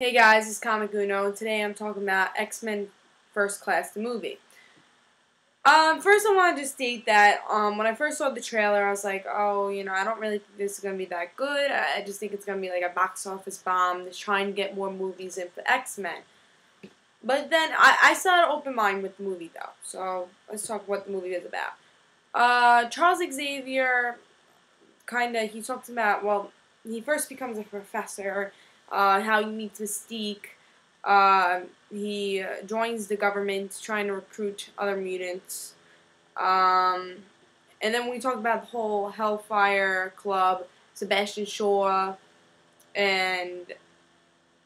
Hey guys, it's Comic Uno, and today I'm talking about X-Men First Class, the movie. First I wanted to state that when I first saw the trailer, I was like, oh, I don't really think this is going to be that good. I just think it's going to be like a box office bomb. Just trying to get more movies in for X-Men. But then I still had an open mind with the movie, though. So let's talk what the movie is about. Charles Xavier, he talks about, well, he first becomes a professor, how he meets Mystique. He joins the government trying to recruit other mutants. And then we talk about the whole Hellfire Club, Sebastian Shaw, and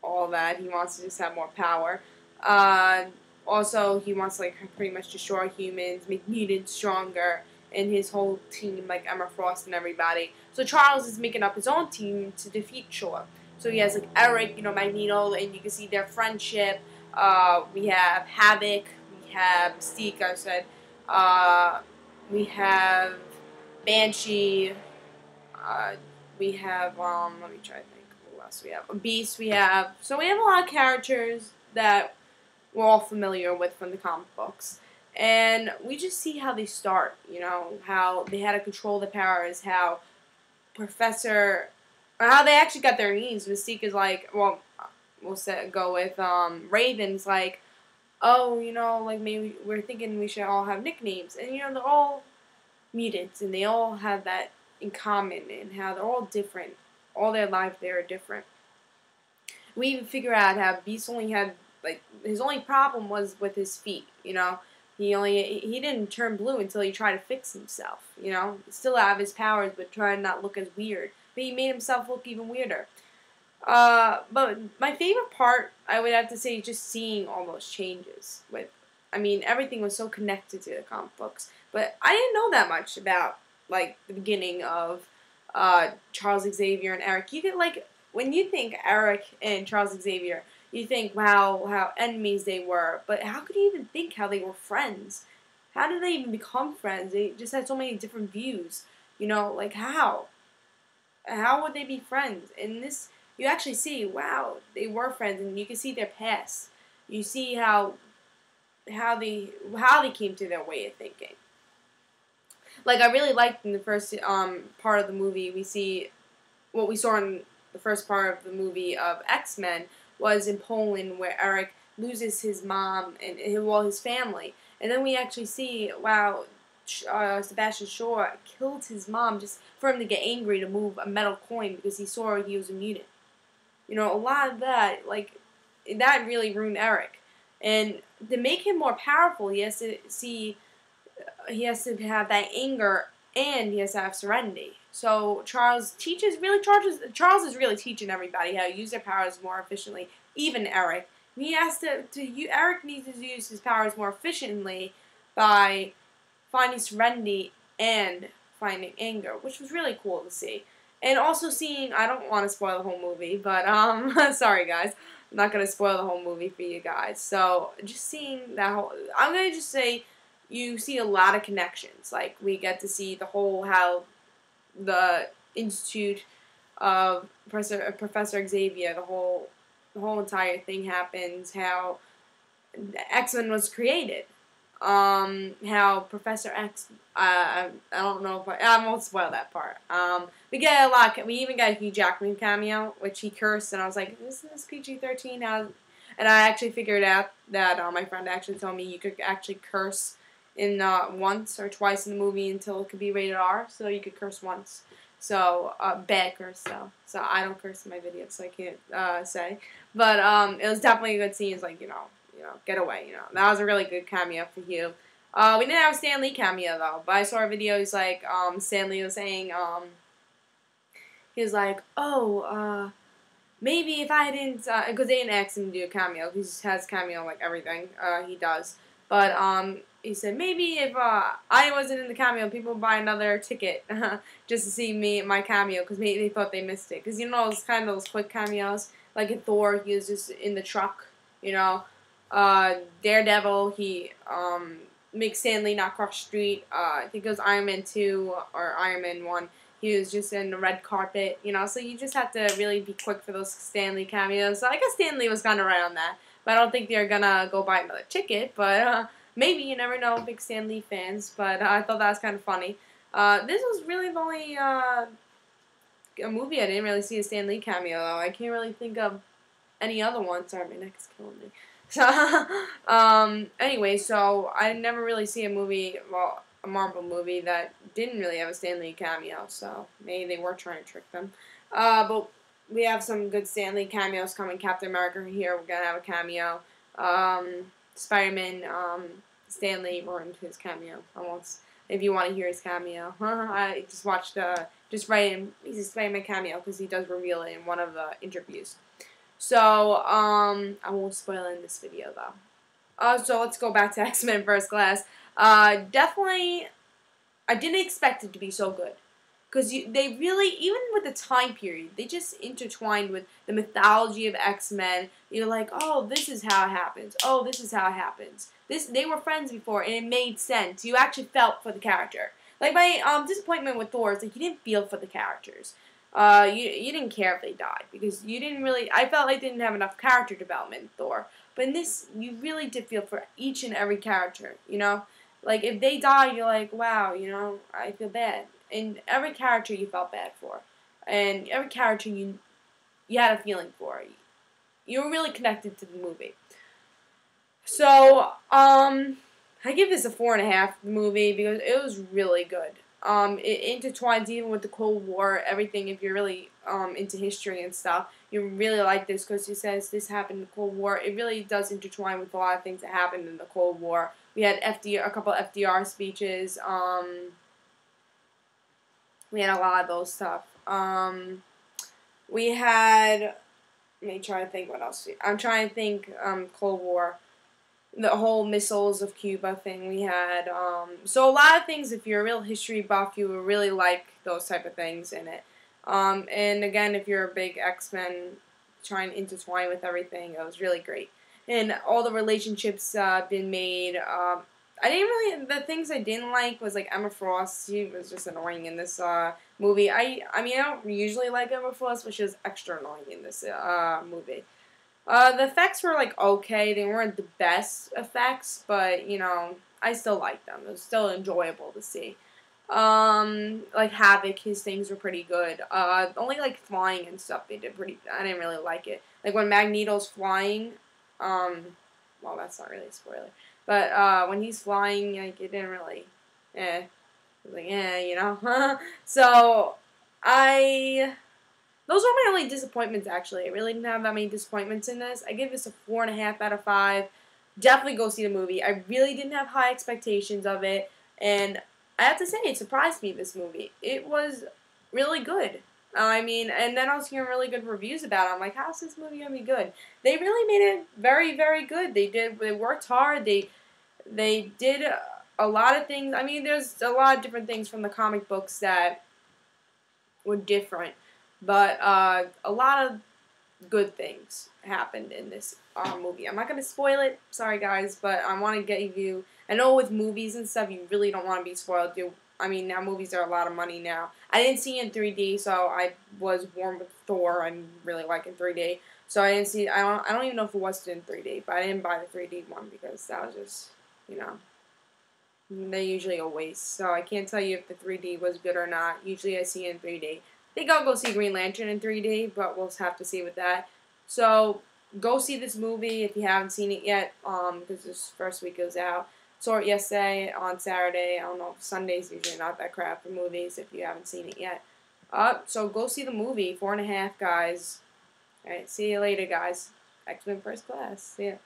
all that. He wants to just have more power. Uh, Also, he wants to pretty much destroy humans, make mutants stronger, and his whole team, like Emma Frost and everybody. So Charles is making up his own team to defeat Shaw. So he has like Eric, Magneto, and you can see their friendship. We have Havoc, we have Mystique, I said. We have Banshee. Uh, we have let me try to think who else we have. Beast. We have we have a lot of characters that we're all familiar with from the comic books. And we just see how they start, how they had to control the powers, how how they actually got their names. Mystique is like, well, go with Raven's like, oh, like maybe we're thinking we should all have nicknames. And, they're all mutants and they all have that in common and how they're all different. All their lives, they're different. We even figure out how Beast only had his only problem was with his feet. He didn't turn blue until he tried to fix himself. Still have his powers, but try to not look as weird. But he made himself look even weirder. But my favorite part, I would have to say, is just seeing all those changes. Everything was so connected to the comic books, but I didn't know that much about the beginning of Charles Xavier and Eric. You get when you think Eric and Charles Xavier, you think, wow, how enemies they were. But how could you even think how they were friends? How did they even become friends? They just had so many different views. How? How would they be friends? In this, you actually see, wow, they were friends, and you can see their past. You see how they came to their way of thinking. I really liked in the first part of the movie, we see what we saw in the first part of the movie of X-Men was in Poland, where Eric loses his mom and his family, and then we actually see, wow, Sebastian Shaw killed his mom just for him to get angry to move a metal coin because he saw he was a mutant. A lot of that, that really ruined Eric, and to make him more powerful, he has to have that anger and he has to have serenity. So Charles is really teaching everybody how to use their powers more efficiently. Even Eric, Eric needs to use his powers more efficiently by finding serenity and finding anger, which was really cool to see. And also seeing, I don't want to spoil the whole movie, but sorry guys, I'm not gonna spoil the whole movie for you guys. So just seeing that whole, I'm gonna just say you see a lot of connections. We get to see how the Institute of Professor Xavier, the whole entire thing happens, how X-Men was created, how Professor X, I don't know if I won't spoil that part. We even got a Hugh Jackman cameo, which he cursed, and I was like, isn't this PG-13? And I actually figured out that my friend actually told me you could actually curse in once or twice in the movie until it could be rated R, so you could curse once. So, bad curse though. So I don't curse in my videos, so I can't say. But it was definitely a good scene. It's get away. That was a really good cameo for Hugh. We didn't have a Stan Lee cameo though, but I saw a video. He's like, Stan Lee was saying, he was like, oh, maybe if I didn't, because they didn't ask him to do a cameo. He just has cameo everything. He does. But he said maybe if I wasn't in the cameo, people would buy another ticket just to see my cameo because maybe they thought they missed it. Because those kind of those quick cameos, like in Thor, he was just in the truck. Daredevil, he makes Stan Lee not cross the street. I think it was Iron Man 2 or Iron Man 1. He was just in the red carpet, you know, so you just have to really be quick for those Stan Lee cameos. So I guess Stan Lee was kind of right on that. But I don't think they're going to go buy another ticket, but maybe, you never know, big Stan Lee fans. But I thought that was kind of funny. This was really the only a movie I didn't really see a Stan Lee cameo, though. I can't really think of any other one. Sorry, my neck is killing me. So, anyway, so I never really see a movie, well, a Marvel movie that didn't really have a Stan Lee cameo, so maybe they were trying to trick them. But we have some good Stan Lee cameos coming. Captain America here, we're gonna have a cameo. Spider-Man, Stan Lee ruined his cameo almost. If you want to hear his cameo, I just watched just write him. He's a Spider-Man cameo because he does reveal it in one of the interviews. So, I won't spoil it in this video, though. So let's go back to X-Men First Class. Definitely, I didn't expect it to be so good. Because they really, even with the time period, they just intertwined with the mythology of X-Men. You're like, oh, this is how it happens. Oh, this is how it happens. They were friends before, and it made sense. You actually felt for the character. Like, my disappointment with Thor is, like, you didn't feel for the characters. You didn't care if they died because you didn't really. I felt like they didn't have enough character development in Thor, but in this, you really did feel for each and every character. You know, like if they died, you're like, wow, you know, I feel bad. And every character you felt bad for, and every character you had a feeling for. You were really connected to the movie. So I give this a 4.5 movie because it was really good. It intertwines even with the Cold War, everything. If you're really into history and stuff, you really like this because it says this happened in the Cold War. It really does intertwine with a lot of things that happened in the Cold War. We had a couple of FDR speeches. We had a lot of those stuff. We had. Let me try to think what else. I'm trying to think. Cold War. The whole missiles of Cuba thing we had. So a lot of things, if you're a real history buff, you will really like those type of things in it. And again, if you're a big X-Men, trying to intertwine with everything, it was really great. And all the relationships been made. I didn't really, the things I didn't like was like Emma Frost. She was just annoying in this movie. I mean, I don't usually like Emma Frost, but she was extra annoying in this movie. The effects were, like, okay. They weren't the best effects, but, you know, I still liked them. It was still enjoyable to see. Like, Havoc, his things were pretty good. Only, like, flying and stuff, they did pretty, I didn't really like it. Like, when Magneto's flying, well, that's not really a spoiler. But, when he's flying, like, it didn't really, it was like, you know. So, those were my only disappointments, actually. I really didn't have that many disappointments in this. I give this a 4.5 out of 5. Definitely go see the movie. I really didn't have high expectations of it. And I have to say, it surprised me, this movie. It was really good. I mean, and then I was hearing really good reviews about it. I'm like, how's this movie going to be good? They really made it very, very good. They worked hard. They did a lot of things. I mean, there's a lot of different things from the comic books that were different. But a lot of good things happened in this movie. I'm not going to spoil it. Sorry, guys. But I want to get you... I know with movies and stuff, you really don't want to be spoiled. I mean, now movies are a lot of money now. I didn't see it in 3D, so I was warm with Thor. I really like in 3D. So I didn't see... I don't even know if it was in 3D. But I didn't buy the 3D one because that was just, you know... They're usually a waste. So I can't tell you if the 3D was good or not. Usually I see it in 3D. I think I'll go see Green Lantern in 3D, but we'll have to see with that. So, go see this movie if you haven't seen it yet, because this first week goes out. Saw it yesterday on Saturday. I don't know, Sunday's usually not that crap for movies if you haven't seen it yet. So go see the movie, 4.5, guys. Alright, see you later, guys. X-Men First Class. See ya.